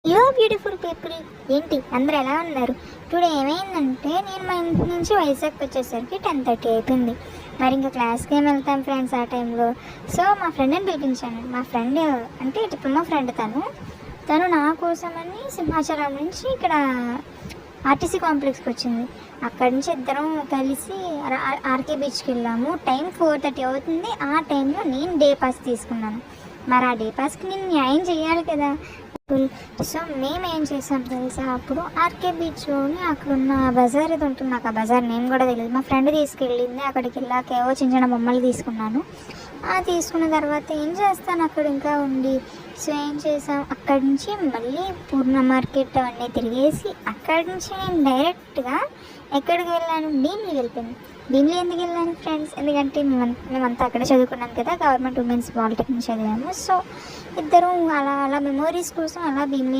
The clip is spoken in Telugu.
హలో బ్యూటిఫుల్ పీపుల్, ఏంటి అందరు ఎలా ఉన్నారు? టుడే ఏమైందంటే నేను మా ఇంటి నుంచి వైజాగ్ వచ్చేసరికి 10:30 అయిపోయింది. మరి ఇంకా క్లాస్కి ఏమి వెళ్తాం ఫ్రెండ్స్ ఆ టైంలో. సో మా ఫ్రెండ్ని పిలిపించాను. మా ఫ్రెండ్ అంటే డిప్లొమా ఫ్రెండ్ తను నా కోసమని సింహాచలం నుంచి ఇక్కడ ఆర్టీసీ కాంప్లెక్స్కి వచ్చింది. అక్కడి నుంచి ఇద్దరం కలిసి ఆర్కే బీచ్కి వెళ్ళాము. టైం 4:30 అవుతుంది. ఆ టైంలో నేను డే పాస్ తీసుకున్నాను. మరి ఆ డే పాస్కి నేను న్యాయం చేయాలి కదా. సో మేము ఏం చేసాం తెలుసా, అప్పుడు ఆర్కే బీచ్లోని అక్కడ ఉన్న బజార్ ఇది ఉంటుంది. నాకు ఆ బజార్ నేమ్ కూడా తెలియదు. మా ఫ్రెండ్ తీసుకెళ్ళింది. అక్కడికి వెళ్ళాక ఏవో చిన్న చిన్న బొమ్మలు తీసుకున్నాను. తీసుకున్న తర్వాత ఏం చేస్తాను అక్కడ ఇంకా ఉండి. సో ఏం చేసాం, అక్కడి నుంచి మళ్ళీ పూర్ణ మార్కెట్ అవన్నీ తిరిగేసి అక్కడి నుంచి నేను డైరెక్ట్గా ఎక్కడికి వెళ్ళాను, భీమిలి వెళ్ళిపోయాను. భీమిలి ఎందుకు వెళ్ళాను ఫ్రెండ్స్, ఎందుకంటే మేమంతా అక్కడే చదువుకున్నాం కదా, గవర్నమెంట్ ఉమెన్స్ పాలిటెక్నిక్ చదివాము. సో ఇద్దరం అలా అలా మెమోరీస్ కోసం అలా భీమిలి